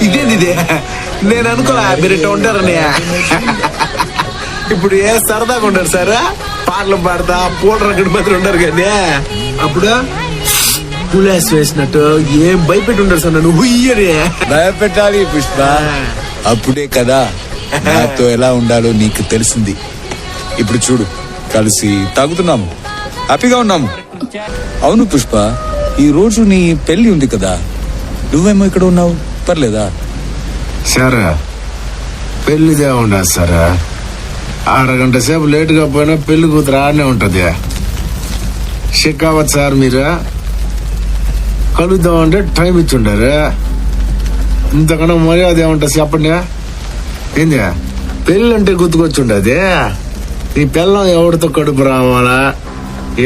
ఇదేంది నేను అనుకోలే మీరు ఇట్లా ఉంటారని. ఇప్పుడు ఏ సరదాగా ఉంటారు సార్, పాటలు పాడతా పూట రకడి మధ్య ఉంటారు కానీ అప్పుడు పులేస్ వేసినట్టు ఏం భయపెట్టి ఉంటారు సార్ నన్ను. హుయ్యని భయపెట్టాలి పుష్ప, అప్పుడే కదా నాతో ఎలా ఉండాలో నీకు తెలిసింది. ఇప్పుడు చూడు, కలిసి తాగుతున్నాము, హ్యాపీగా ఉన్నాము. అవును పుష్ప, ఈ రోజు నీ పెళ్లి ఉంది కదా, నువ్వేమో ఇక్కడ ఉన్నావు, పర్లేదా? సార్ పెళ్లిదే ఉండదు సార్, అరగంట సేపు లేటుగా పోయినా పెళ్లి కూతురు ఆడనే ఉంటది. షెకావత్ సార్, మీరు కలుద్దామంటే టైం ఇచ్చిండారు, ఇంతకన్నా మర్యాద ఏముంటుంది చెప్పండి. ఏంది పెళ్ళి అంటే గుర్తుకొచ్చుండది. ఈ పిల్లం ఎవరితో కడుపు రావాలా,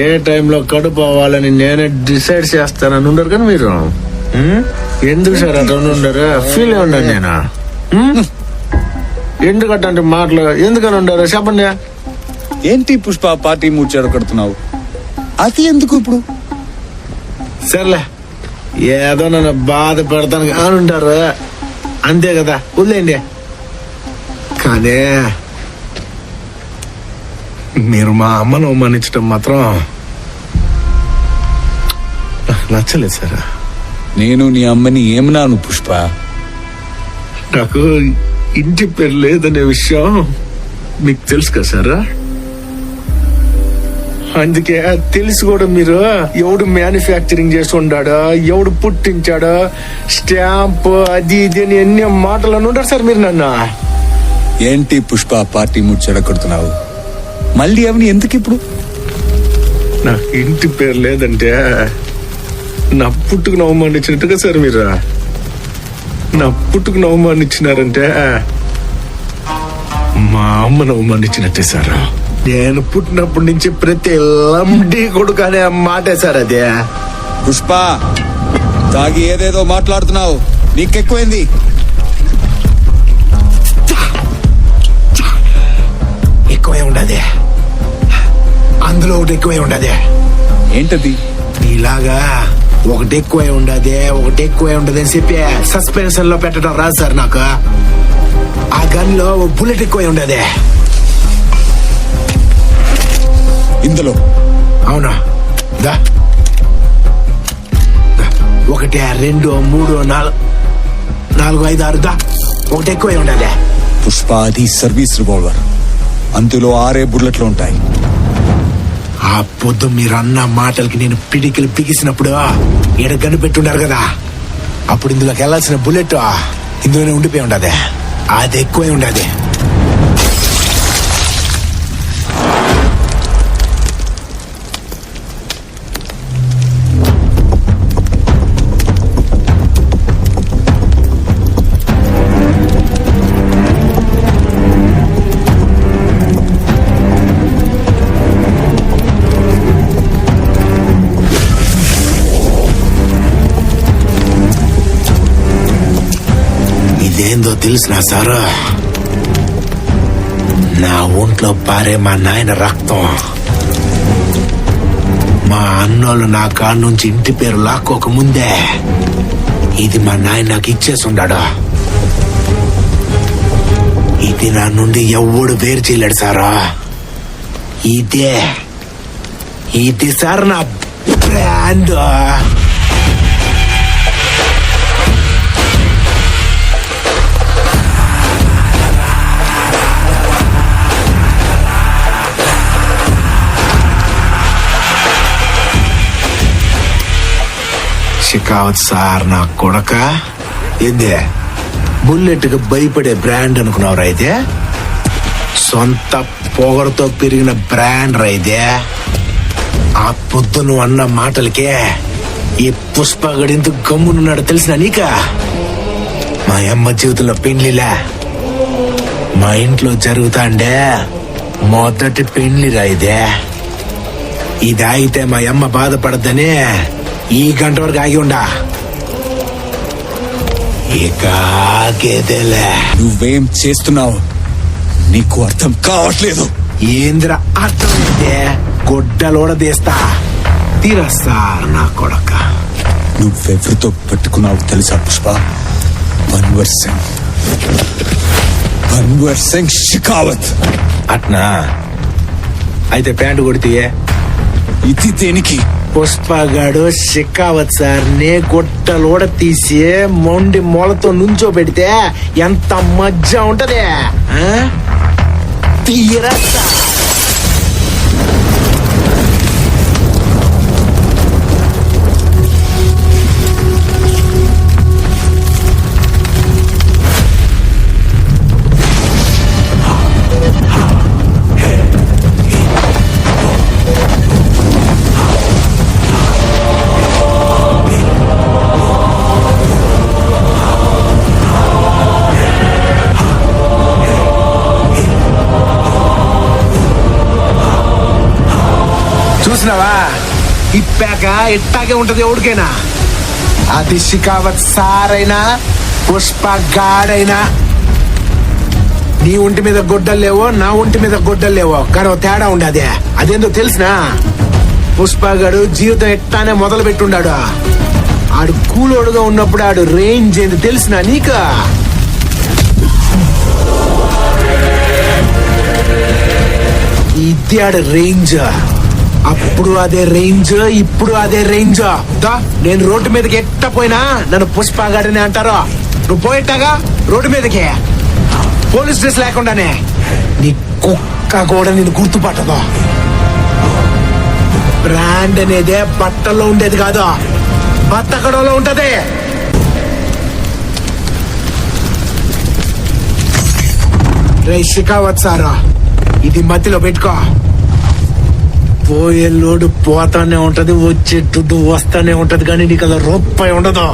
ఏ టైంలో కడుపు అవ్వాలని నేనే డిసైడ్ చేస్తానని ఉండరు కానీ మీరు ఎందుకు సార్ అట్లా ఉండరు? ఫీల్ అయి ఉండను నేను. ఎందుకంటే మాటలు ఎందుకని ఉండరు చెప్పండి. ఏంటి పుష్ప పార్టీ మూడ్ చెడగొడుతున్నావు? అది ఎందుకు ఇప్పుడు? సర్లే, ఏదో నన్ను బాధ పెడతాను అని ఉంటారు, అంతే కదా, వదిలేండి. కానీ మీరు మా అమ్మను అవమానించడం మాత్రం నచ్చలేదు సార్. నేను నీ అమ్మని ఏమన్నాను పుష్ప? నాకు ఇంటి పేరు లేదనే విషయం మీకు తెలుసు కదా సార్, అందుకే తెలిసి కూడా మీరు ఎవడు మ్యానుఫ్యాక్చరింగ్ చేసి ఉన్నాడో, ఎవడు పుట్టించాడో, స్టాంప్ అది ఇది అని ఎన్ని మాటలు అని ఉంటారు సార్ మీరు నన్ను. ఏంటి పుష్ప పార్టీ మూడ్ చెడగొడుతున్నావు? మళ్ళీ అవని ఎందుకు ఇప్పుడు? నాకు ఇంటి పేరు లేదంటే నా పుట్టుకుని అవమానించినట్టుగా సార్ మీరు. నా పుట్టుకుని అవమానించినారంటే మా అమ్మను అవమానించినట్టే సార్. నేను పుట్టినప్పటి నుంచి ప్రతి లంబడి కొడుకు అనే మాటే సార్ అదే. పుష్ప, తాగి ఏదేదో మాట్లాడుతున్నావు, నీకెక్కువైంది. ఎక్కువే ఉండదే, అందులో ఒకటి ఎక్కువే ఉండదే. ఏంటది? ఇలాగా ఒకటి ఎక్కువే ఉండదే, ఒకటి ఎక్కువే ఉండదు అని చెప్పి సస్పెన్షన్ లో పెట్టడం రాదు సార్ నాకు. ఆ గన్ లో బుల్లెట్ ఎక్కువే ఉండదే. ఇందులో అవునా? దా 1 2 3 4 4 5 6 దా ఒకటి ఎక్కువే ఉండదే. పుష్ప, అది సర్వీస్ రివాల్వర్, అందులో 6 బుల్లెట్లు ఉంటాయి. ఆ పొద్దు మీరు అన్న మాటలకి నేను పిడికిలు బిగిసినప్పుడు ఈడ గన్ను పెట్టుండారు కదా, అప్పుడు ఇందులోకి వెళ్లాల్సిన బుల్లెట్ ఇందులోనే ఉండిపోయి ఉండదే, అది ఎక్కువే ఉండదే. ఇదేందో తెలిసిన సారు, నా ఒంట్లో పారే మా నాయన రక్తం. మా అన్నోళ్ళు నా కాడ నుంచి ఇంటి పేరు లాక్కోక ముందే ఇది మా నాయన నాకు ఇచ్చేసి ఉండాడు. ఇది నా నుండి ఎవడు వేరు చేయలేడు సారా. ఇది సార్ నా బ్రాండ్. షెకావత్ సార్ నా కొడక, ఏందే బుల్లెట్ కి భయపడే బ్రాండ్ అనుకున్నావురా? అయితే సొంత పొగరతో పెరిగిన బ్రాండ్ రా ఇదే. ఆ పొద్దు నువ్వు అన్న మాటలకే ఈ పుష్ప గడింత గమ్మునున్నాడు తెలిసిన నీక. మా అమ్మ జీవితంలో పెళ్లిలా మా ఇంట్లో జరుగుతాండే మొదటి పెళ్లిరా ఇదే. ఇది ఆగితే మా అమ్మ బాధపడద్దని ఈ గంట వరకు ఆగి ఉండా. ఇక ఆగేదేలే. నువ్వేం చేస్తున్నావు నీకు అర్థం కావట్లేదు. ఏంద్ర అర్థం అయితే గొడ్డలోడ తీస్తా. తీరా సార్ నా కొడక. నువ్వెవరితో పెట్టుకున్నావు తెలుసా పుష్ప? అన్వర్ సింగ్ షికావత్. అట్నా? అయితే ప్యాంటు కొడితే ఇది దేనికి? పుష్పగాడు షికావత్ సార్ నే గొట్టలోడ తీసి మొండి మొలతో నుంచో పెడితే ఎంత మజ్జా ఉంటది. తీరా సార్. చూసినావా, ఇప్పాక ఇట్టాగే ఉంటది ఎవరికైనా. అది షికావత్ సారైనా పుష్ప గాడైనా. నీ ఒంటి మీద గొడ్డలు లేవో, నా ఒంటి మీద గొడ్డలు లేవో, కానీ ఓ తేడా ఉండదే. అదేందో తెలిసినా, పుష్పగాడు జీవితం ఎట్టానే మొదలు పెట్టుండాడు. ఆడు కూలోడుగా ఉన్నప్పుడు ఆడు రేంజ్ ఏంది తెలిసినా నీకు? ఇది ఆడు రేంజ్. అప్పుడు అదే రేంజ్, ఇప్పుడు అదే రేంజ్. నేను రోడ్డు మీదకి ఎట్ట పోయినా నన్ను పుష్పగాడని అంటారు. నువ్వు పోయేట్టాగా రోడ్డు మీదకి పోలీస్ డ్రెస్ లేకుండానే. నీ కుక్క కూడా నేను గుర్తుపట్టదు. బ్రాండ్ అనేదే బట్టల్లో ఉండేది కాదు, బతకడంలో ఉంటది. రే షికావత్ సారా, ఇది మధ్యలో పెట్టుకో. పోయే లోడు పోతానే ఉంటది, వచ్చే దుడ్డు వస్తానే ఉంటది, కానీ నీకు అలా రూపాయి ఉండదు.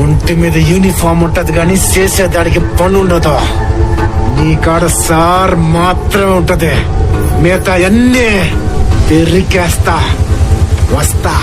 ఒంటి మీద యూనిఫామ్ ఉంటది కానీ చేసేదానికి పని ఉండదు. నీ కాడ సార్ మాత్రమే ఉంటది, మిగతా అన్నీ పెరికేస్తా. వస్తా.